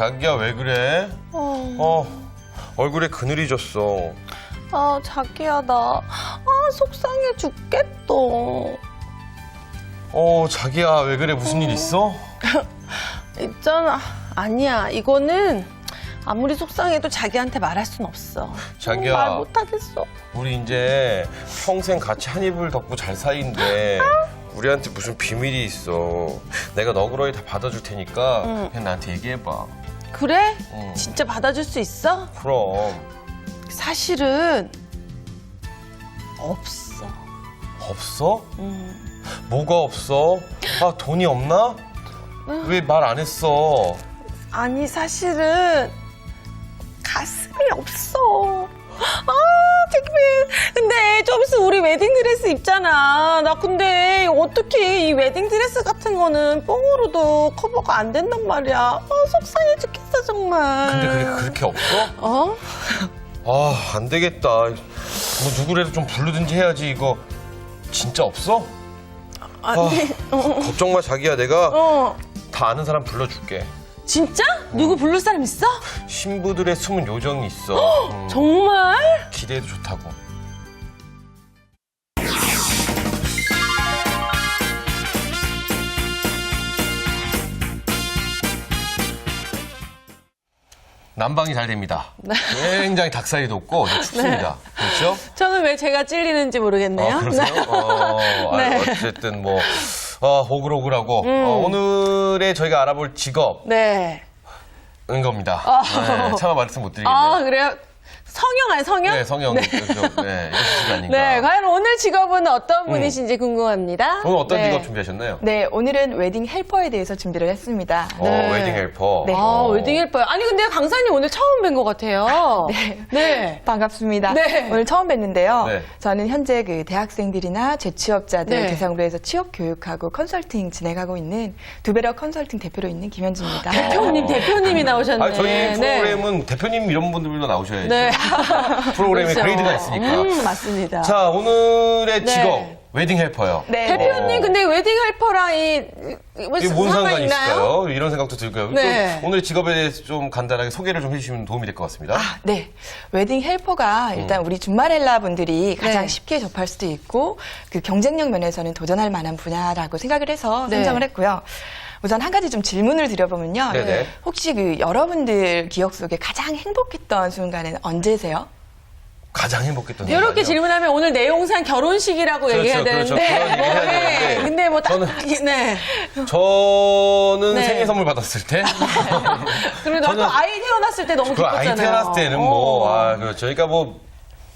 자기야, 왜 그래? 얼굴에 그늘이 졌어. 자기야, 나 속상해 죽겠다. 자기야, 왜 그래? 무슨 일 있어? 있잖아. 아니야, 이거는 아무리 속상해도 자기한테 말할 순 없어. 자기야. 말 못하겠어. 우리 이제 평생 같이 한 이불 덮고 잘 사이인데 우리한테 무슨 비밀이 있어. 내가 너그러이 다 받아줄 테니까 그냥 나한테 얘기해봐. 그래? 응. 진짜 받아줄 수 있어? 그럼. 사실은 없어. 없어? 뭐가 없어? 돈이 없나? 왜 말 안 했어? 아니, 사실은 가슴이 없어. 빅빈. 근데 좀 있으면 우리 웨딩드레스 입잖아. 나 근데 어떻게 이 웨딩드레스 같은 거는 뽕으로도 커버가 안 된단 말이야. 속상해 죽겠어, 정말. 근데 그렇게 없어? 안 되겠다. 뭐 누구라도 좀 부르든지 해야지. 이거 진짜 없어? 아니, 걱정 마, 자기야. 내가 다 아는 사람 불러줄게. 진짜? 누구 부를 사람 있어? 신부들의 숨은 요정이 있어. 정말? 기대해도 좋다고. 난방이 잘 됩니다. 굉장히 닭살이 돋고 춥습니다. 그렇죠? 저는 왜 제가 찔리는지 모르겠네요. 그러세요? 네. 어쨌든 뭐 호글호글하고 오늘의 저희가 알아볼 직업은 네. 겁니다. 네, 차마 말씀 못 드리겠네요. 그래요? 성형 아니 성형? 네, 성형. 네. 이것이 아닌가. 네, 과연 오늘 직업은 어떤 분이신지 궁금합니다. 오늘 어떤 네. 직업 준비하셨나요? 네, 오늘은 웨딩 헬퍼에 대해서 준비를 했습니다. 웨딩 헬퍼. 네. 웨딩 헬퍼요. 아니 근데 강사님 오늘 처음 뵌 것 같아요. 네. 반갑습니다. 네. 오늘 처음 뵀는데요. 네. 저는 현재 그 대학생들이나 재취업자들 네. 대상으로 해서 취업 교육하고 컨설팅 진행하고 있는 두베러 컨설팅 대표로 있는 김현주입니다. 대표님이 나오셨네. 저희 프로그램은 대표님 이런 분들도 나오셔야죠. 네. 프로그램에 그렇죠. 그레이드가 있으니까. 맞습니다. 자, 오늘의 네. 직업 웨딩 헬퍼요. 네. 대표님 근데 웨딩 헬퍼랑 이게 뭔 상관이 있을까요? 이런 생각도 들고요. 네. 또 오늘 직업에 대해서 좀 간단하게 소개를 좀 해주시면 도움이 될 것 같습니다. 네. 웨딩 헬퍼가 일단 우리 준마렐라 분들이 가장 네. 쉽게 접할 수도 있고 그 경쟁력 면에서는 도전할 만한 분야라고 생각을 해서 네. 선정을 했고요. 우선 한 가지 좀 질문을 드려보면요. 네네. 혹시 그 여러분들 기억 속에 가장 행복했던 순간은 언제세요? 가장 행복했던 이렇게 순간이요? 질문하면 오늘 내용상 결혼식이라고 그렇죠, 얘기해야 그렇죠. 되는데. 그런 얘기 해야 되는데. 근데 뭐 딱. 네. 저는 네. 생일 선물 받았을 때. 그리고 나도 아이 태어났을 때 너무 그 기뻤잖아요. 아이 태어났을 때는 그렇죠. 그러니까 뭐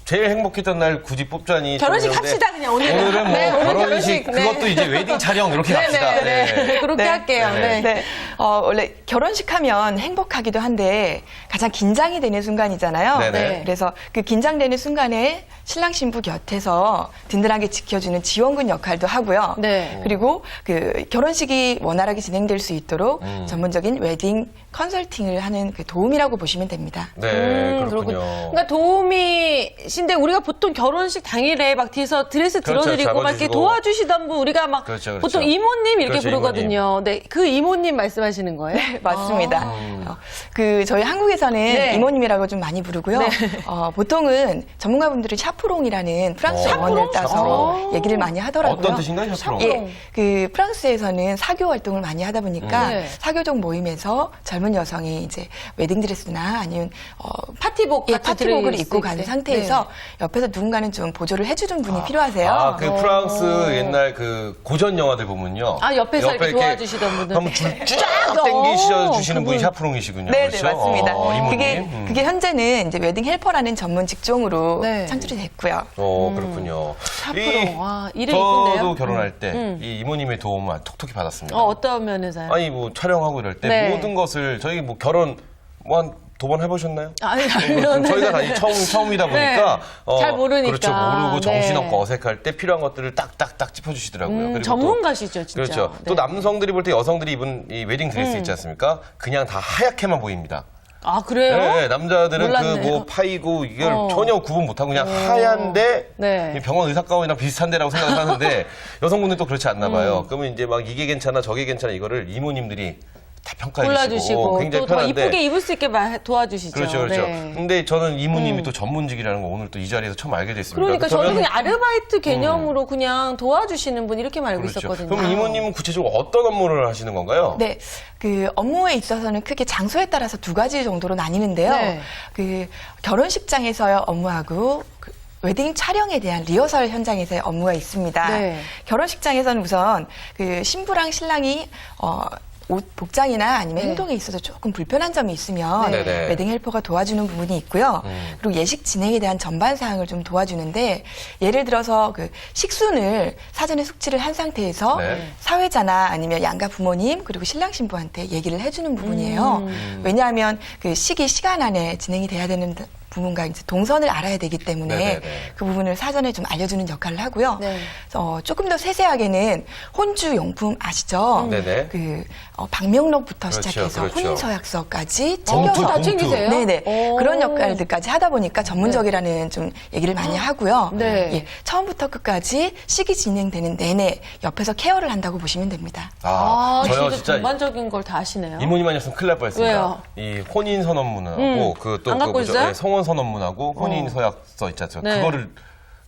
제일 행복했던 날 굳이 뽑자니. 결혼식 좀 합시다, 그냥 오늘은. 오늘은 뭐 네, 오늘 결혼식, 결혼식, 네. 그것도 이제 웨딩 촬영 이렇게 갑시다. 네. 그렇게 네. 할게요. 네. 네. 네. 원래 결혼식 하면 행복하기도 한데 가장 긴장이 되는 순간이잖아요. 네네. 그래서 그 긴장되는 순간에 신랑 신부 곁에서 든든하게 지켜주는 지원군 역할도 하고요. 네. 그리고 그 결혼식이 원활하게 진행될 수 있도록 전문적인 웨딩 컨설팅을 하는 그 도움이라고 보시면 됩니다. 네, 그렇군요. 그러니까 도우미신데 우리가 보통 결혼식 당일에 막 뒤에서 드레스 그렇죠, 들어드리고 막 이렇게 잡아주시고. 도와주시던 분 우리가 막 그렇죠. 보통 이모님 이렇게 그렇죠, 부르거든요. 네, 그 이모님 말씀하시는 거예요? 네, 맞습니다. 그 저희 한국에서는 네. 이모님이라고 좀 많이 부르고요. 네. 보통은 전문가분들이 샤프롱이라는 프랑스 샤프롱? 원어를 따서 샤프롱. 얘기를 많이 하더라고요. 어떤 뜻인가요, 샤프롱? 예, 그 프랑스에서는 사교 활동을 많이 하다 보니까 네. 사교적 모임에서 젊은 여성이 이제 웨딩드레스나 아니면 파티복 같은 파티복을 드레스 입고 가는 때. 상태에서 옆에서 누군가는 좀 보조를 해주는 분이 필요하세요. 그 프랑스 옛날 그 고전 영화들 보면요. 옆에서 이렇게 도와주시던 분들. 한번 쫙 당기셔 주시는 분이 그분. 샤프롱이시군요. 네, 그렇죠? 네, 맞습니다. 이모님. 그게 현재는 이제 웨딩 헬퍼라는 전문 직종으로 네. 창출이 됐고요. 그렇군요. 샤프롱. 이름 저도 이쁜데요? 결혼할 때 이 이모님의 도움을 톡톡히 받았습니다. 어떤 면에서요? 아니 뭐 촬영하고 이럴 때 네. 모든 것을 저희 뭐 결혼 뭐 한 두 번 해보셨나요? 아니, 저희가 다시 처음이다 보니까 네. 잘 모르니까. 그렇죠. 모르고 정신없고 네. 어색할 때 필요한 것들을 딱딱딱 짚어주시더라고요. 그리고 또 전문가시죠, 진짜. 그렇죠. 또 네. 남성들이 볼 때 여성들이 입은 이 웨딩 드레스 있지 않습니까? 그냥 다 하얗게만 보입니다. 아, 그래요? 네, 남자들은 몰랐네요. 그 뭐 파이고 이걸 전혀 구분 못하고 그냥 하얀데 네. 병원 의사 가운이랑 비슷한데라고 생각을 하는데 여성분들은 또 그렇지 않나 봐요. 그러면 이제 막 이게 괜찮아 저게 괜찮아 이거를 이모님들이 다 평가해 골라주시고 주시고 굉장히 또 더 편한데 이쁘게 입을 수 있게 도와주시죠. 그렇죠, 그렇죠. 네. 근데 저는 이모님이 또 전문직이라는 거 오늘 또 이 자리에서 처음 알게 됐습니다. 그러니까 저는 그러면- 그냥 아르바이트 개념으로 그냥 도와주시는 분 이렇게 알고 그렇죠. 있었거든요. 그럼 이모님은 구체적으로 어떤 업무를 하시는 건가요? 네, 그 업무에 있어서는 크게 장소에 따라서 두 가지 정도로 나뉘는데요. 네. 그 결혼식장에서의 업무하고 그 웨딩 촬영에 대한 리허설 현장에서의 업무가 있습니다. 네. 결혼식장에서는 우선 그 신부랑 신랑이 옷 복장이나 아니면 네. 행동에 있어서 조금 불편한 점이 있으면 네. 네네. 웨딩 헬퍼가 도와주는 부분이 있고요. 그리고 예식 진행에 대한 전반 사항을 좀 도와주는데 예를 들어서 그 식순을 사전에 숙지를 한 상태에서 네. 사회자나 아니면 양가 부모님 그리고 신랑 신부한테 얘기를 해주는 부분이에요. 왜냐하면 그 시간 안에 진행이 돼야 되는 부분과 이제 동선을 알아야 되기 때문에 네네네. 그 부분을 사전에 좀 알려주는 역할을 하고요. 네. 조금 더 세세하게는 혼주 용품 아시죠? 네네. 방명록부터 그렇죠, 시작해서 그렇죠. 혼인서약서까지 봉투, 챙겨서 봉투. 챙기세요? 네네 오. 그런 역할들까지 하다 보니까 전문적이라는 좀 얘기를 많이 하고요. 네. 예, 처음부터 끝까지 식이 진행되는 내내 옆에서 케어를 한다고 보시면 됩니다. 저요 진짜 진짜 전반적인 걸 다 아시네요. 이모님 아니었으면 큰일 날 뻔했습니다. 왜요? 이 혼인 선언문하고 안 갖고 있어요? 성혼 선언문하고 혼인 서약서 있잖아요. 네. 그거를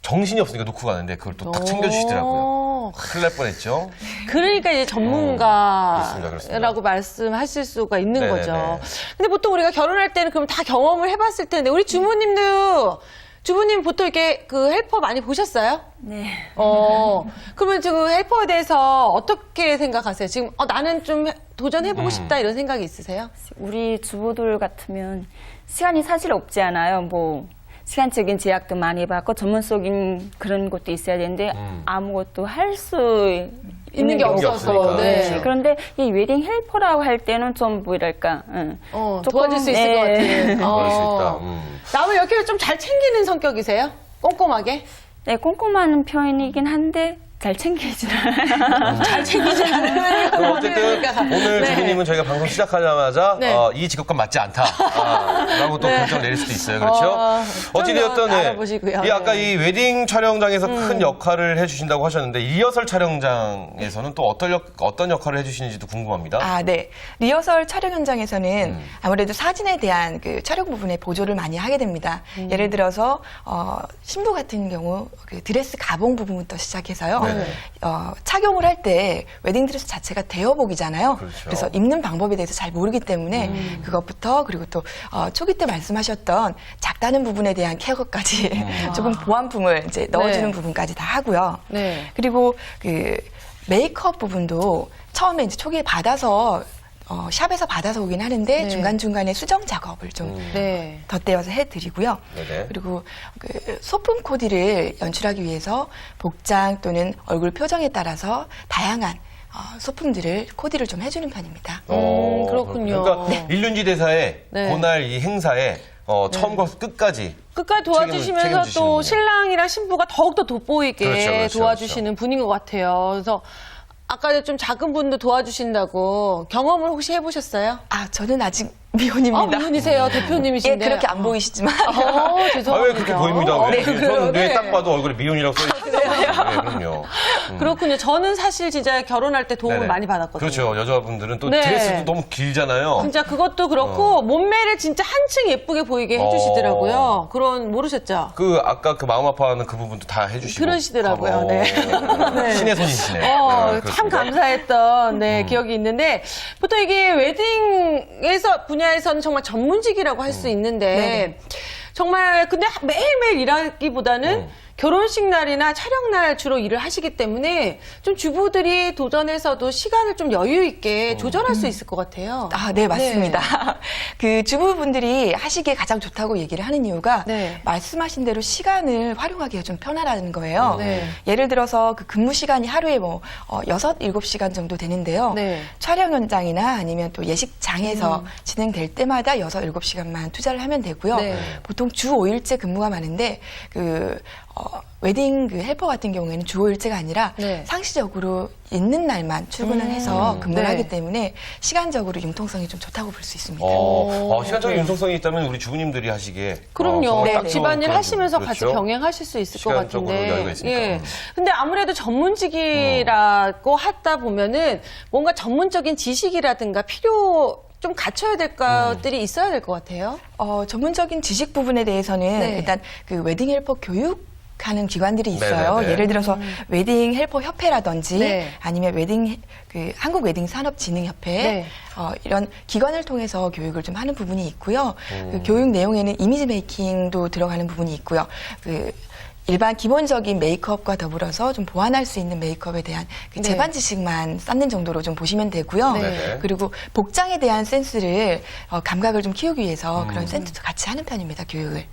정신이 없으니까 놓고 가는데 그걸 또 딱 챙겨주시더라고요. 큰일 날 뻔했죠. 그러니까 이제 그렇습니다, 그렇습니다. 전문가라고 말씀하실 수가 있는 네네네. 거죠. 근데 보통 우리가 결혼할 때는 그럼 다 경험을 해봤을 텐데 우리 주부님 보통 이렇게 그 헬퍼 많이 보셨어요? 네. 그러면 지금 헬퍼에 대해서 어떻게 생각하세요? 지금 나는 좀 도전해보고 싶다 이런 생각이 있으세요? 우리 주부들 같으면 시간이 사실 없지 않아요. 뭐 시간적인 제약도 많이 받고 전문적인 그런 것도 있어야 되는데 아무것도 할 수 있는 게 없어서. 없으니까. 네. 그렇죠. 그런데 이 웨딩 헬퍼라고 할 때는 좀 뭐랄까 도와줄 수 있을 것 같아요. 그럴 수 있다. 남을 이렇게 좀 잘 챙기는 성격이세요? 꼼꼼하게? 네, 꼼꼼한 편이긴 한데 잘 챙기지 않아요. 잘 챙기지 않아요. 그럼 어쨌든 오늘 주부님은 저희가 방송 시작하자마자 네. 이 직업과 맞지 않다 라고 또 결정을 내릴 수도 있어요. 그렇죠? 어찌되었든 알아보시고요. 이 아까 네. 이 웨딩 촬영장에서 큰 역할을 해주신다고 하셨는데 리허설 촬영장에서는 또 어떤 역할을 해주시는지도 궁금합니다. 아, 네. 리허설 촬영 현장에서는 아무래도 사진에 대한 그 촬영 부분에 보조를 많이 하게 됩니다. 예를 들어서 신부 같은 경우 그 드레스 가봉 부분부터 시작해서요. 네네. 착용을 할 때 웨딩 드레스 자체가 대여복이잖아요. 그렇죠. 그래서 입는 방법에 대해서 잘 모르기 때문에 그것부터 그리고 또 초기 때 말씀하셨던 작다는 부분에 대한 케어까지 조금 보완품을 이제 넣어주는 네. 부분까지 다 하고요. 네. 그리고 그 메이크업 부분도 처음에 이제 초기에 받아서 샵에서 받아서 오긴 하는데 네. 중간중간에 수정 작업을 좀 네. 덧대어서 해드리고요. 네네. 그리고 그 소품 코디를 연출하기 위해서 복장 또는 얼굴 표정에 따라서 다양한 소품들을 코디를 좀 해주는 편입니다. 그렇군요. 그러니까 일륜지 대사의 네. 그날 이 행사에 처음부터 끝까지 끝까지 도와주시면서 또 책임지시는군요. 신랑이랑 신부가 더욱더 돋보이게 그렇죠, 그렇죠, 도와주시는 분인 것 같아요. 그래서 아까 좀 작은 분도 도와주신다고 경험을 혹시 해보셨어요? 아, 저는 아직 미혼입니다. 미혼이세요. 예, 대표님이신데. 그렇게 안 보이시지만. 죄송합니다. 아, 왜 그렇게 보입니다. 왜? 네, 그래요. 저는 네. 뇌에 딱 봐도 얼굴에 미혼이라고 써있어요. 네, 그럼요. 그렇군요. 저는 사실 진짜 결혼할 때 도움을 네네. 많이 받았거든요. 그렇죠. 여자분들은 또 네. 드레스도 너무 길잖아요. 진짜 그것도 그렇고 몸매를 진짜 한층 예쁘게 보이게 해주시더라고요. 그런 모르셨죠? 그 아까 그 마음 아파하는 그 부분도 다 해주시고 그러시더라고요. 네. 네. 신의 손이시네. 네, 참 그렇습니다. 감사했던 기억이 있는데 보통 이게 웨딩에서 분야에서는 정말 전문직이라고 할 수 있는데 네네. 정말 근데 매일매일 일하기보다는 결혼식 날이나 촬영 날 주로 일을 하시기 때문에 좀 주부들이 도전해서도 시간을 좀 여유 있게 조절할 수 있을 것 같아요. 아, 네, 맞습니다. 그 주부분들이 하시기에 가장 좋다고 얘기를 하는 이유가 네. 말씀하신 대로 시간을 활용하기가 좀 편하다는 거예요. 네. 예를 들어서 그 근무 시간이 하루에 뭐 6, 7시간 정도 되는데요. 네. 촬영 현장이나 아니면 또 예식장에서 진행될 때마다 6, 7시간만 투자를 하면 되고요. 네. 보통 주 5일째 근무가 많은데 그 웨딩 그 헬퍼 같은 경우에는 주 5일제가 아니라 네. 상시적으로 있는 날만 출근을 해서 근무를 네. 하기 때문에 시간적으로 융통성이 좀 좋다고 볼 수 있습니다. 시간적인 융통성이 있다면 우리 주부님들이 하시기에 그럼요. 정말 딱 네네. 좋은 집안일 그런 하시면서 좀, 같이 그렇죠? 병행하실 수 있을 것 시간적으로 같은데. 여유가 있으니까. 근데 아무래도 전문직이라고 하다 보면은 뭔가 전문적인 지식이라든가 필요 좀 갖춰야 될 것들이 있어야 될 것 같아요. 전문적인 지식 부분에 대해서는 네. 일단 그 웨딩 헬퍼 하는 기관들이 있어요. 네네네. 예를 들어서 웨딩 헬퍼 협회라든지 네. 아니면 한국 웨딩 산업진흥협회 네. 이런 기관을 통해서 교육을 좀 하는 부분이 있고요. 그 교육 내용에는 이미지 메이킹도 들어가는 부분이 있고요. 그 일반 기본적인 메이크업과 더불어서 좀 보완할 수 있는 메이크업에 대한 그 네. 제반 지식만 쌓는 정도로 좀 보시면 되고요. 네네. 그리고 복장에 대한 센스를 감각을 좀 키우기 위해서 그런 센스도 같이 하는 편입니다. 교육을.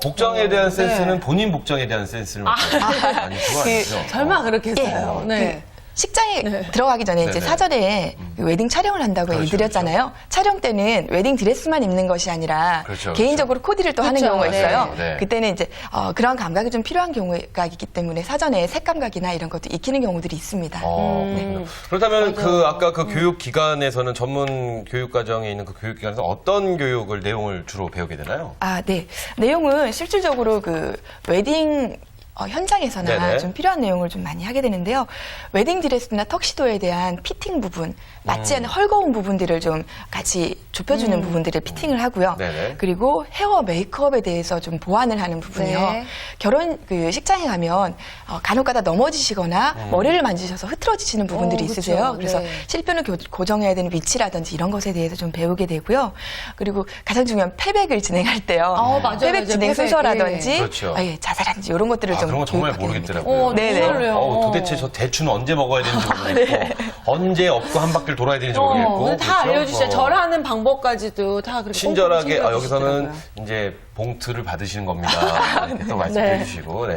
복장에 대한 센스는 네. 본인 복장에 대한 센스를 많이 좋아하시죠. 설마 그렇게 했어요. 네. 식장에 들어가기 전에 이제 네네. 사전에 그 웨딩 촬영을 한다고 그렇죠, 얘기드렸잖아요. 촬영 때는 웨딩 드레스만 입는 것이 아니라 그렇죠, 개인적으로 코디를 또 하는 그렇죠. 경우가 있어요. 네, 네. 그때는 이제 그런 감각이 좀 필요한 경우가 있기 때문에 사전에 색감각이나 이런 것도 익히는 경우들이 있습니다. 그렇군요. 그렇다면 아까 그 교육 기관에서는 전문 교육 과정에 있는 그 교육 기관에서 어떤 교육을 내용을 주로 배우게 되나요? 네. 내용은 실질적으로 그 웨딩 현장에서나 네네. 좀 필요한 내용을 좀 많이 하게 되는데요. 웨딩 드레스나 턱시도에 대한 피팅 부분, 맞지 않는 헐거운 부분들을 좀 같이 좁혀주는 부분들을 피팅을 하고요. 네네. 그리고 헤어 메이크업에 대해서 좀 보완을 하는 부분이요. 네. 결혼 그 식장에 가면 간혹가다 넘어지시거나 머리를 만지셔서 흐트러지시는 부분들이 그쵸. 있으세요. 그래서 네. 실핀을 고정해야 되는 위치라든지 이런 것에 대해서 좀 배우게 되고요. 그리고 가장 중요한 패백을 진행할 때요. 맞아요, 패백 맞아요. 진행 패백. 순서라든지 그렇죠. 자세라든지 이런 것들을 좀 그런 거 정말 교육하게 모르겠더라고요. 됩니다. 네네. 몰라요. 도대체 저 대추는 언제 먹어야 되는지 모르겠고 언제 엎고 한 바퀴를 돌아야 되는지 모르겠고 다 그렇죠? 알려주셔요. 절하는 방법까지도 다 그렇게 친절하게 꼼꼼히 여기서는 챙겨주시더라고요. 이제 봉투를 받으시는 겁니다. 이렇게 또 말씀해 네. 주시고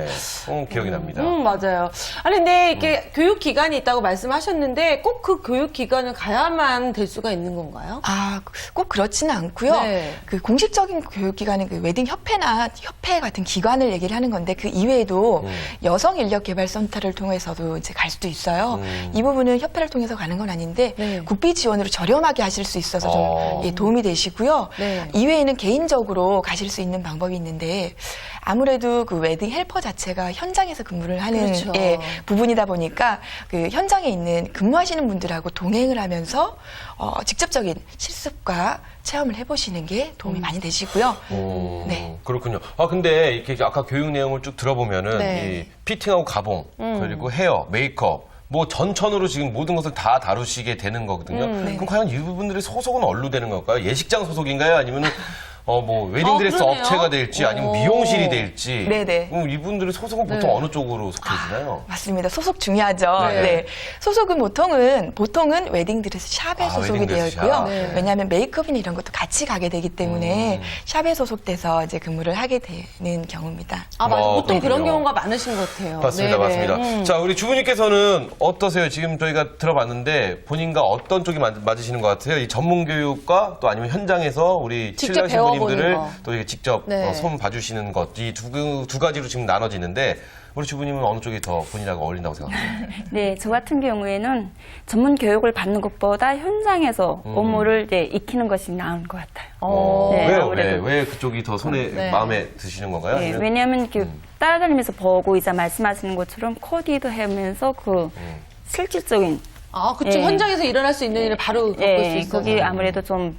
기억이 납니다. 맞아요. 아니, 근데 이렇게 교육기관이 있다고 말씀하셨는데 꼭 그 교육기관을 가야만 될 수가 있는 건가요? 꼭 그렇지는 않고요. 네. 그 공식적인 교육기관은 그 웨딩 협회나 협회 같은 기관을 얘기를 하는 건데 그 이외에도 여성 인력 개발 센터를 통해서도 이제 갈 수도 있어요. 이 부분은 협회를 통해서 가는 건 아닌데 네. 국비 지원으로 저렴하게 하실 수 있어서 좀 도움이 되시고요. 네. 이외에는 개인적으로 가실 수 있는 방법이 있는데 아무래도 그 웨딩 헬퍼 자체가 현장에서 근무를 하는 그렇죠. 부분이다 보니까 그 현장에 있는 근무하시는 분들하고 동행을 하면서 직접적인 실습과 체험을 해보시는 게 도움이 많이 되시고요. 네. 그렇군요. 근데 이렇게 아까 교육 내용을 쭉 들어보면은 네. 이 피팅하고 가봉 그리고 헤어, 메이크업 뭐 전천후로 지금 모든 것을 다 다루시게 되는 거거든요. 그럼 과연 이 부분들의 소속은 어디로 되는 걸까요? 예식장 소속인가요? 아니면은 뭐 웨딩드레스 그러네요. 업체가 될지 아니면 미용실이 될지 네네. 그럼 이분들의 소속은 보통 어느 쪽으로 속해 있나요? 맞습니다. 소속 중요하죠. 네. 네. 소속은 보통은 웨딩드레스 샵에 소속이 되어 웨딩드레스 있고요. 샵. 네. 왜냐하면 메이크업이나 이런 것도 같이 가게 되기 때문에 샵에 소속돼서 이제 근무를 하게 되는 경우입니다. 맞아요. 보통 그렇군요. 그런 경우가 많으신 것 같아요. 맞습니다, 네네. 맞습니다. 자, 우리 주부님께서는 어떠세요? 지금 저희가 들어봤는데 본인과 어떤 쪽이 맞으시는 것 같아요? 이 전문 교육과 또 아니면 현장에서 우리 직접 신랑 신부님들을 배워보는 거. 또 이렇게 직접 네. 손 봐주시는 것, 이 두 가지로 지금 나눠지는데 우리 주부님은 어느 쪽이 더 본인하고 어울린다고 생각하세요? 네, 저 같은 경우에는 전문 교육을 받는 것보다 현장에서 업무를 익히는 것이 나은 것 같아요. 네, 왜요? 아무래도. 왜 그쪽이 더 마음에 드시는 건가요? 네, 아니면- 왜냐하면 따라다니면서 보고 이제 말씀하시는 것처럼 코디도 하면서 실질적인 그쵸. 네. 현장에서 일어날 수 있는 일을 바로 겪을 수 네, 있어서. 거기 아무래도 좀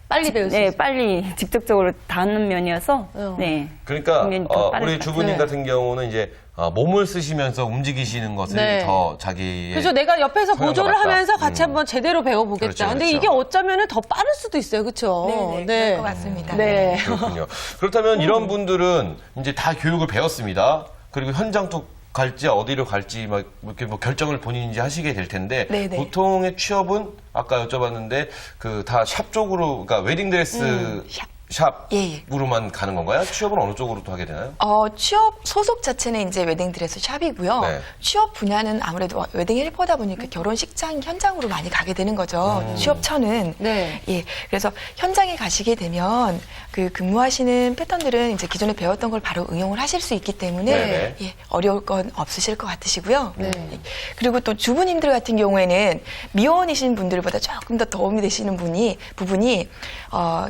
빨리 배울 수 네, 있어요. 빨리 직접적으로 닿는 면이어서 네. 그러니까 당연히 더 빠를 우리 것 주부님 네. 같은 경우는 이제 몸을 쓰시면서 움직이시는 것을 네. 더 자기의 그래서 내가 옆에서 성향과 보조를 맞다. 하면서 같이 한번 제대로 배워보겠다. 그렇죠, 근데 그렇죠. 이게 어쩌면 더 빠를 수도 있어요. 그렇죠? 네네, 그럴 것 같습니다. 네. 그렇군요. 그렇다면 이런 분들은 이제 다 교육을 배웠습니다. 그리고 현장도 갈지 어디로 갈지 막 이렇게 뭐 결정을 본인이 이제 하시게 될 텐데 네네. 보통의 취업은 아까 여쭤봤는데 그 다 샵 쪽으로 그러니까 웨딩드레스 샵으로만 가는 건가요? 취업은 어느 쪽으로 또 하게 되나요? 취업 소속 자체는 이제 웨딩드레스 샵이고요. 네. 취업 분야는 아무래도 웨딩 헬퍼다 보니까 결혼식장 현장으로 많이 가게 되는 거죠. 취업처는. 네. 예. 그래서 현장에 가시게 되면 그 근무하시는 패턴들은 이제 기존에 배웠던 걸 바로 응용을 하실 수 있기 때문에 네네. 예, 어려울 건 없으실 것 같으시고요. 네. 예. 그리고 또 주부님들 같은 경우에는 미혼이신 분들보다 조금 더 도움이 되시는 부분이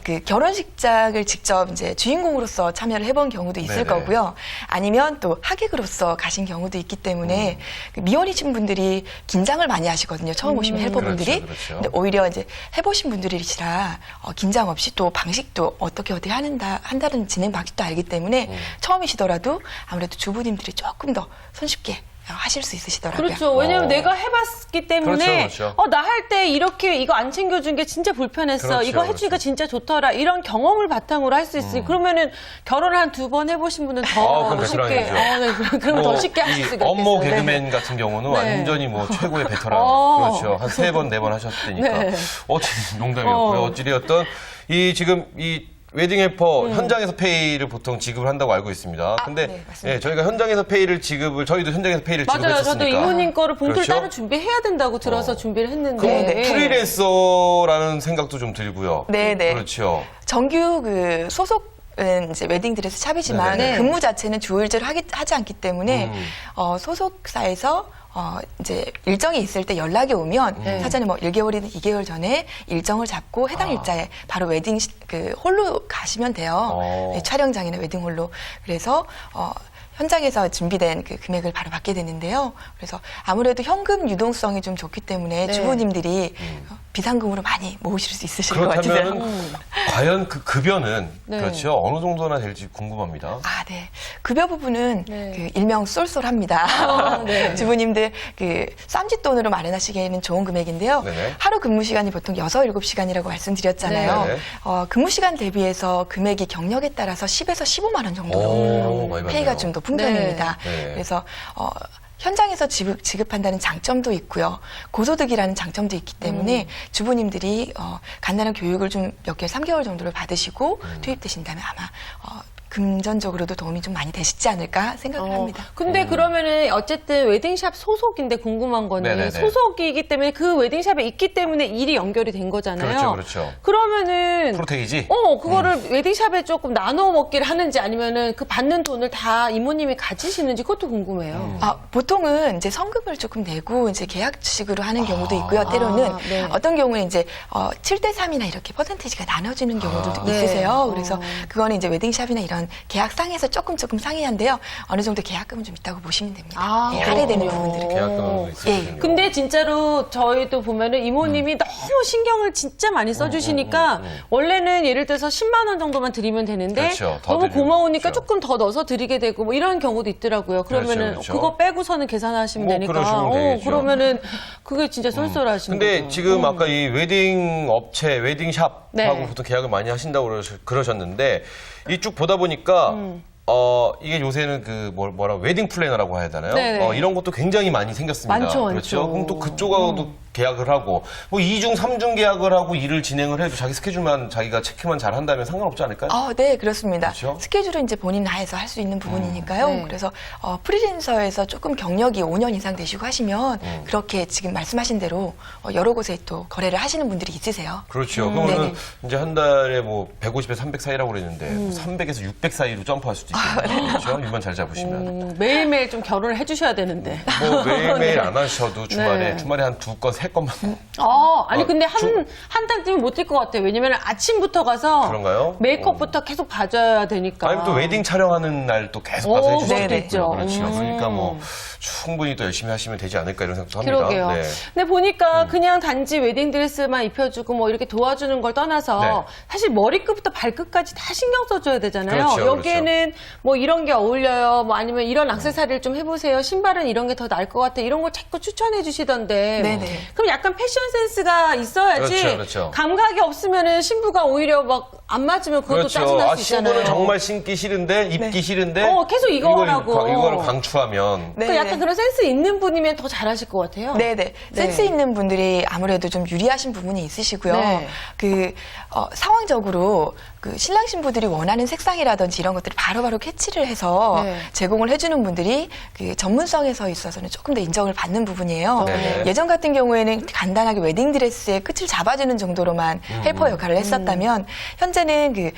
그 결혼식장을 직접 이제 주인공으로서 참여를 해본 경우도 있을 네네. 거고요. 아니면 또 하객으로서 가신 경우도 있기 때문에 그 미혼이신 분들이 긴장을 많이 하시거든요. 처음 오시면 헬퍼분들이. 그렇죠. 근데 오히려 이제 해보신 분들이시라 긴장 없이 또 방식도 어떻게 한다는 진행 방식도 알기 때문에 처음이시더라도 아무래도 주부님들이 조금 더 손쉽게 하실 수 있으시더라고요. 그렇죠. 왜냐면 내가 해봤기 때문에 그렇죠. 나 할 때 이렇게 이거 안 챙겨준 게 진짜 불편했어. 그렇죠, 이거 해주니까 진짜 좋더라. 이런 경험을 바탕으로 할 수 있으니 그러면은 결혼을 한 2번 해보신 분은 더 그럼 쉽게 베테랑이죠. 그럼 더 쉽게 하실 수가 있겠어요. 업무 네. 개그맨 같은 경우는 네. 완전히 뭐 최고의 베테랑. 그렇죠. 한 3번, 4번 하셨으니까. 네. 농담이었고요. 어찌되었던 지금 웨딩 헬퍼 현장에서 페이를 보통 지급을 한다고 알고 있습니다. 근데 네, 맞습니다. 저희가 현장에서 페이를 저희도 현장에서 페이를 맞아요. 지급했었으니까. 저도 이모님 거를 본토를 그렇죠? 따로 준비해야 된다고 들어서 준비를 했는데. 네. 프리랜서라는 생각도 좀 들고요. 네네. 그렇죠. 정규 그 소속은 이제 웨딩드레스 샵이지만 네네. 근무 자체는 주일제로 하지 않기 때문에 소속사에서 이제 일정이 있을 때 연락이 오면 사전에 뭐 1개월이든 2개월 전에 일정을 잡고 해당 일자에 바로 웨딩 그 홀로 가시면 돼요. 네, 촬영장이나 웨딩 홀로. 그래서 현장에서 준비된 그 금액을 바로 받게 되는데요. 그래서 아무래도 현금 유동성이 좀 좋기 때문에 네. 주부님들이 비상금으로 많이 모으실 수 있으실 것 같으세요. 그렇다면 과연 그 급여는 네. 그렇죠 어느 정도나 될지 궁금합니다. 네. 급여 부분은 네. 그 일명 쏠쏠합니다. 네. 주부님들 그 쌈짓돈으로 마련하시기에는 좋은 금액인데요. 네네. 하루 근무 시간이 보통 6, 7시간이라고 말씀드렸잖아요. 네네. 근무 시간 대비해서 금액이 경력에 따라서 10에서 15만 원 정도로 많이 페이가 받네요. 좀 높은 편입니다. 네. 그래서 현장에서 지급한다는 장점도 있고요. 고소득이라는 장점도 있기 때문에 주부님들이 간단한 교육을 좀 몇 개월, 3개월 정도를 받으시고 투입되신다면 아마 금전적으로도 도움이 좀 많이 되시지 않을까 생각을 합니다. 근데 그러면은 어쨌든 웨딩샵 소속인데 궁금한 거는 네네네. 소속이기 때문에 그 웨딩샵에 있기 때문에 일이 연결이 된 거잖아요. 그렇죠. 그러면은 프로테이지? 그거를 웨딩샵에 조금 나눠 먹기를 하는지 아니면은 그 받는 돈을 다 이모님이 가지시는지 그것도 궁금해요. 보통은 이제 성금을 조금 내고 이제 계약식으로 하는 경우도 있고요. 때로는 네. 어떤 경우는 이제 7대 3이나 이렇게 퍼센테이지가 나눠지는 경우도 네. 있으세요. 그래서 그거는 이제 웨딩샵이나 이런 계약상에서 조금 상이한데요. 어느 정도 계약금은 좀 있다고 보시면 됩니다. 예, 할애되는 부분들은. 계약금도 있으시군요. 근데 진짜로 저희도 보면은 이모님이 너무 신경을 진짜 많이 써주시니까 원래는 예를 들어서 10만 원 정도만 드리면 되는데 그렇죠. 더 너무 드리면 고마우니까 그렇죠. 조금 더 넣어서 드리게 되고 뭐 이런 경우도 있더라고요. 그러면은 그렇죠. 그거 빼고서는 계산하시면 되니까. 그러시면 되겠죠. 그러면은 그게 진짜 쏠쏠하신 근데 거죠. 지금 아까 이 웨딩 업체, 웨딩샵하고 네. 보통 계약을 많이 하신다고 그러셨는데 이 쭉 보다 보니까 이게 요새는 그 뭐라 웨딩 플래너라고 해야 되나요? 네네. 이런 것도 굉장히 많이 생겼습니다. 많죠, 많죠. 그렇죠. 그럼 또 그쪽하고도 계약을 하고 뭐 2중, 3중 계약을 하고 일을 진행을 해도 자기 스케줄만 자기가 체크만 잘 한다면 상관없지 않을까요? 네, 그렇습니다. 그렇죠? 스케줄은 이제 본인 나에서 할 수 있는 부분이니까요. 네. 그래서 프리랜서에서 조금 경력이 5년 이상 되시고 하시면 그렇게 지금 말씀하신 대로 여러 곳에 또 거래를 하시는 분들이 있으세요. 그렇죠. 그러면 네네. 이제 한 달에 뭐 150에서 300 사이라고 그랬는데 300에서 600 사이로 점프할 수도 있겠네요. 그렇죠? 일만 잘 잡으시면. 매일매일 좀 결혼을 해주셔야 되는데. 뭐 매일매일 안 하셔도 네. 주말에 한 2건, 3건만. 아니 근데 한 달 뛰면 못 뛸 것 같아요. 왜냐면 아침부터 가서 그런가요? 메이크업부터 계속 봐줘야 되니까. 아니면 또 웨딩 촬영하는 날 또 계속 가서 오, 해주시면 그것도 있죠. 그렇죠. 그러니까 뭐 충분히 또 열심히 하시면 되지 않을까 이런 생각도 합니다. 그러게요. 네. 근데 보니까 그냥 단지 웨딩드레스만 입혀주고 뭐 이렇게 도와주는 걸 떠나서 네. 사실 머리끝부터 발끝까지 다 신경 써줘야 되잖아요. 그렇죠, 여기에는 뭐 이런 게 어울려요. 뭐 아니면 이런 액세서리를 좀 해보세요. 신발은 이런 게 더 나을 것 같아. 이런 걸 자꾸 추천해 주시던데. 네네. 그럼 약간 패션 센스가 있어야지. 그렇죠, 그렇죠. 감각이 없으면은 신부가 오히려 막 안 맞으면 그것도 그렇죠. 짜증날 수 있잖아요. 신부는 정말 신기 싫은데 입기 싫은데 계속 이거 하라고. 이거를 강추하면 네. 그 약간 그런 센스 있는 분이면 더 잘하실 것 같아요. 네네. 센스 있는 분들이 아무래도 좀 유리하신 부분이 있으시고요. 네. 상황적으로 그 신랑 신부들이 원하는 색상이라든지 이런 것들을 바로바로 캐치를 해서 네. 제공을 해주는 분들이 그 전문성에서 있어서는 조금 더 인정을 받는 부분이에요. 네. 예전 같은 경우에는 간단하게 웨딩 드레스의 끝을 잡아주는 정도로만 헬퍼 역할을 했었다면 현재는 그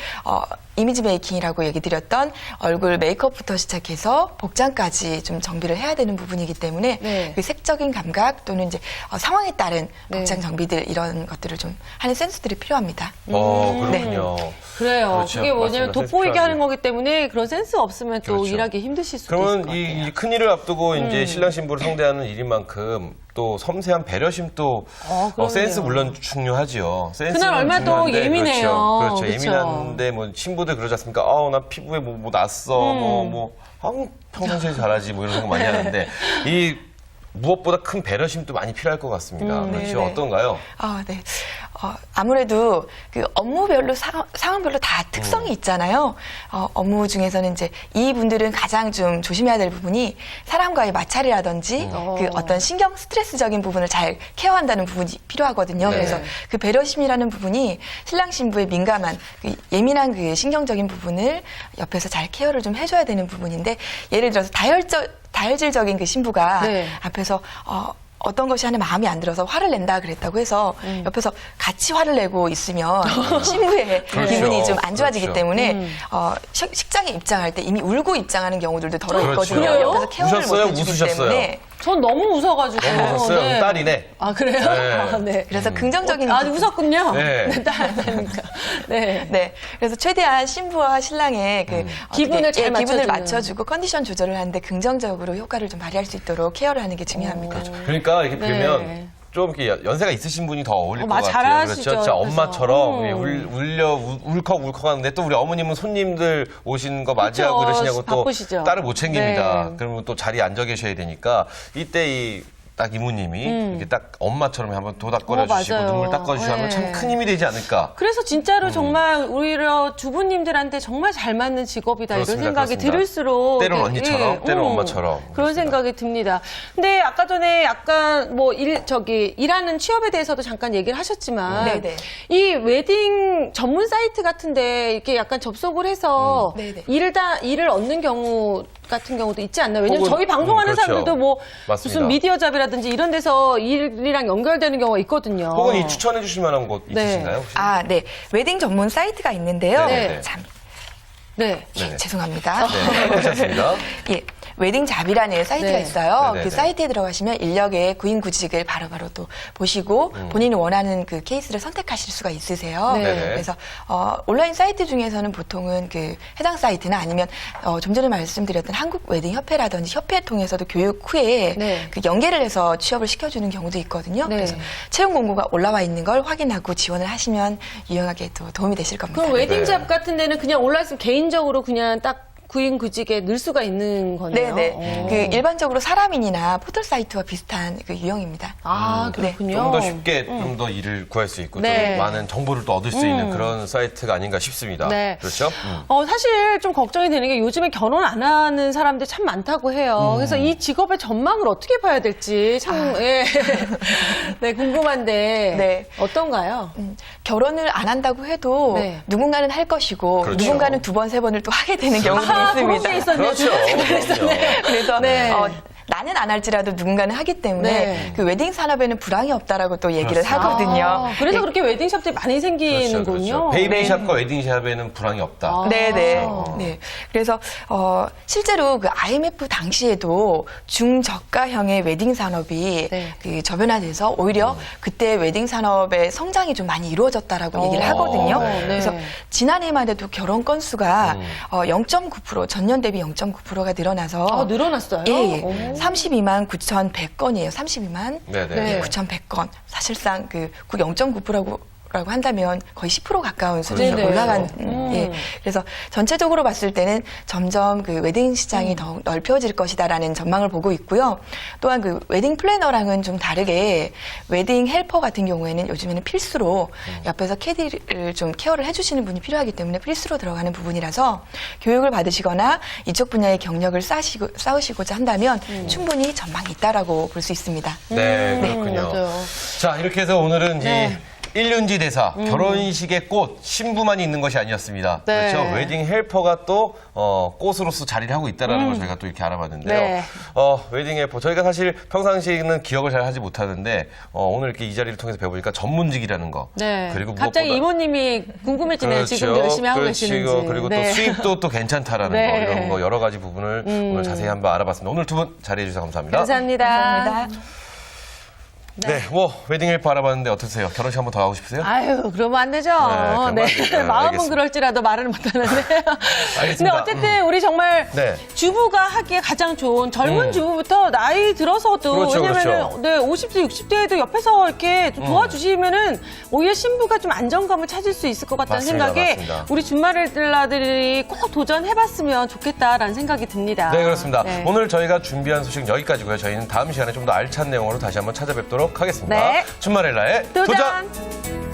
이미지 메이킹이라고 얘기 드렸던 얼굴 메이크업부터 시작해서 복장까지 좀 정비를 해야 되는 부분이기 때문에 네. 그 색적인 감각 또는 이제 상황에 따른 네. 복장 정비들 이런 것들을 좀 하는 센스들이 필요합니다. 그렇군요. 그래요. 그렇죠. 그게 뭐냐면 맞습니다. 돋보이게 센스 하는 거기 때문에 그런 센스 없으면 또 그렇죠. 일하기 힘드실 수도 있을 그러면 것 같아요. 이 큰일을 앞두고 이제 신랑 신부를 상대하는 일인 만큼 또 섬세한 배려심도 그러네요. 센스 물론 중요하죠. 센스는 그날 얼마나 또 중요한데 예민해요. 그렇죠. 그렇죠. 예민한데 뭐 신부들 그러지 않습니까? 나 피부에 뭐 났어. 평상시에 잘하지 뭐 이런 생각 많이 하는데 이 무엇보다 큰 배려심도 많이 필요할 것 같습니다. 그렇죠. 네네. 어떤가요? 네. 아무래도 그 업무별로 상황별로 다 특성이 있잖아요. 업무 중에서는 이제 이 분들은 가장 좀 조심해야 될 부분이 사람과의 마찰이라든지 그 어떤 신경 스트레스적인 부분을 잘 케어한다는 부분이 필요하거든요. 네. 그래서 그 배려심이라는 부분이 신랑 신부의 민감한 그 예민한 그 신경적인 부분을 옆에서 잘 케어를 좀 해줘야 되는 부분인데 예를 들어서 다혈질적인 그 신부가 네. 앞에서 어떤 것이 하나 마음에 안 들어서 화를 낸다 그랬다고 해서 옆에서 같이 화를 내고 있으면 신부의 그렇죠. 기분이 좀 안 좋아지기 그렇죠. 때문에 식장에 입장할 때 이미 울고 입장하는 경우들도 더러 그렇죠. 있거든요. 그래요? 옆에서 케어를 우셨어요? 못 해주기 웃으셨어요? 때문에 전 너무 웃어가지고. 너무 웃었어요? 네. 딸이네. 아, 그래요? 네. 네. 그래서 긍정적인 아주 웃었군요. 네. 딸이니까. 네. 네, 그래서 최대한 신부와 신랑의 그 어떻게, 기분을 잘 기분을 맞춰주는. 맞춰주고 컨디션 조절을 하는데 긍정적으로 효과를 좀 발휘할 수 있도록 케어를 하는 게 중요합니다. 그러니까 이렇게 네. 보면 좀 이렇게 연세가 있으신 분이 더 어울릴 것 같아요. 잘하시죠, 그렇죠. 진짜 옆에서. 엄마처럼 울컥울컥 하는데 또 우리 어머님은 손님들 오신 거 맞이하고 그렇죠. 이러시냐고 또 바쁘시죠. 딸을 못 챙깁니다. 네. 그러면 또 자리에 앉아 계셔야 되니까 이때 딱 이모님이 이렇게 딱 엄마처럼 한번 도닥거려 주시고 맞아요. 눈물 닦아주시고 하면 네. 참 큰 힘이 되지 않을까. 그래서 진짜로 정말 오히려 주부님들한테 정말 잘 맞는 직업이다 그렇습니다, 이런 생각이 그렇습니다. 들을수록 때론 예, 언니처럼, 때론 엄마처럼. 그런 그렇습니다. 생각이 듭니다. 근데 아까 전에 약간 뭐 일하는 취업에 대해서도 잠깐 얘기를 하셨지만 네네. 이 웨딩 전문 사이트 같은데 이렇게 약간 접속을 해서 네네. 일을 얻는 경우 같은 경우도 있지 않나요? 왜냐면 혹은, 저희 방송하는 그렇죠. 사람들도 뭐 맞습니다. 무슨 미디어 잡이라든지 이런 데서 일이랑 연결되는 경우가 있거든요. 혹은 이 추천해 주실 만한 곳 네. 있으신가요? 혹시? 네. 웨딩 전문 사이트가 있는데요. 네. 참, 네. 네네. 죄송합니다. 네, 괜찮습니다. 예. 웨딩 잡이라는 사이트가 네. 있어요. 네네네. 그 사이트에 들어가시면 인력의 구인 구직을 바로바로 또 보시고 본인이 원하는 그 케이스를 선택하실 수가 있으세요. 네. 네네. 그래서 온라인 사이트 중에서는 보통은 그 해당 사이트나 아니면 좀 전에 말씀드렸던 한국 웨딩 협회라든지 협회 통해서도 교육 후에 네. 그 연계를 해서 취업을 시켜주는 경우도 있거든요. 네. 그래서 채용 공고가 올라와 있는 걸 확인하고 지원을 하시면 유용하게 또 도움이 되실 겁니다. 그럼 웨딩잡 네. 같은 데는 그냥 올라있으면 개인적으로 그냥 딱 구인구직에 넣을 수가 있는 거네요. 네네. 그 일반적으로 사람인이나 포털 사이트와 비슷한 그 유형입니다. 아, 그렇군요. 좀 더 쉽게 좀 더 일을 구할 수 있고 네. 또 많은 정보를 또 얻을 수 있는 그런 사이트가 아닌가 싶습니다. 네. 그렇죠? 사실 좀 걱정이 되는 게 요즘에 결혼 안 하는 사람들 참 많다고 해요. 그래서 이 직업의 전망을 어떻게 봐야 될지 참, 예. 네, 궁금한데. 네. 어떤가요? 결혼을 안 한다고 해도 네. 누군가는 할 것이고 그렇죠. 누군가는 두 번, 세 번을 또 하게 되는 경우도 그런 있습니다. 게 있었네요. 그렇죠. 그럼요. 그래서 네. 나는 안 할지라도 누군가는 하기 때문에 네. 그 웨딩 산업에는 불황이 없다라고 또 얘기를 그렇습니다. 하거든요. 아, 그래서 네. 그렇게 웨딩샵들이 많이 생기는군요. 베이비샵과 웨딩샵에는 불황이 없다. 네네. 그렇죠. 네. 그래서 실제로 그 IMF 당시에도 중저가형의 웨딩 산업이 네. 그 저변화돼서 오히려 그때 웨딩 산업의 성장이 좀 많이 이루어졌다라고 얘기를 하거든요. 네. 그래서 지난해만 해도 결혼 건수가 0.9% 전년 대비 0.9%가 늘어나서 늘어났어요? 예, 오. 32만 9,100건이에요. 32만 네네. 네. 9,100건. 사실상 그 0.9%라고 한다면 거의 10% 가까운 수준으로 네네. 올라간 예. 그래서 전체적으로 봤을 때는 점점 그 웨딩 시장이 더욱 넓혀질 것이다라는 전망을 보고 있고요. 또한 그 웨딩 플래너랑은 좀 다르게 웨딩 헬퍼 같은 경우에는 요즘에는 필수로 옆에서 캐디를 좀 케어를 해주시는 분이 필요하기 때문에 필수로 들어가는 부분이라서 교육을 받으시거나 이쪽 분야의 경력을 쌓으시고자 한다면 충분히 전망이 있다라고 볼 수 있습니다. 네, 그렇군요. 맞아요. 자, 이렇게 해서 오늘은 네. 일륜지 대사, 결혼식의 꽃, 신부만이 있는 것이 아니었습니다. 네. 그렇죠. 웨딩 헬퍼가 또 꽃으로서 자리를 하고 있다는 걸 저희가 또 이렇게 알아봤는데요. 네. 웨딩 헬퍼, 저희가 사실 평상시에는 기억을 잘 하지 못하는데 오늘 이렇게 이 자리를 통해서 배워보니까 전문직이라는 거. 네. 그리고 갑자기 무엇보다- 이모님이 궁금해지네요. 지금도 열심히 하고 계시는지. 그리고 네. 또 수입도 또 괜찮다라는 네. 거, 이런 거 여러 가지 부분을 오늘 자세히 한번 알아봤습니다. 오늘 두 분 자리해 주셔서 감사합니다. 감사합니다. 감사합니다. 네, 웨딩 헬퍼 알아봤는데 어떠세요? 결혼식 한번 더 하고 싶으세요? 아유, 그러면 안 되죠. 그러면 네. 안 되죠. 네, 마음은 알겠습니다. 그럴지라도 말은 못하는데. 근데 알겠습니다. 어쨌든 우리 정말 네. 주부가 하기에 가장 좋은 젊은 주부부터 나이 들어서도 그렇죠, 왜냐면은 그렇죠. 네, 50대, 60대에도 옆에서 이렇게 좀 도와주시면은 오히려 신부가 좀 안정감을 찾을 수 있을 것 같다는 맞습니다, 생각에 맞습니다. 우리 준마를들라들이 꼭 도전해봤으면 좋겠다라는 생각이 듭니다. 네, 그렇습니다. 네. 오늘 저희가 준비한 소식 여기까지고요. 저희는 다음 시간에 좀 더 알찬 내용으로 다시 한번 찾아뵙도록 하겠습니다. 네. 춘마렐라의 도전! 도전!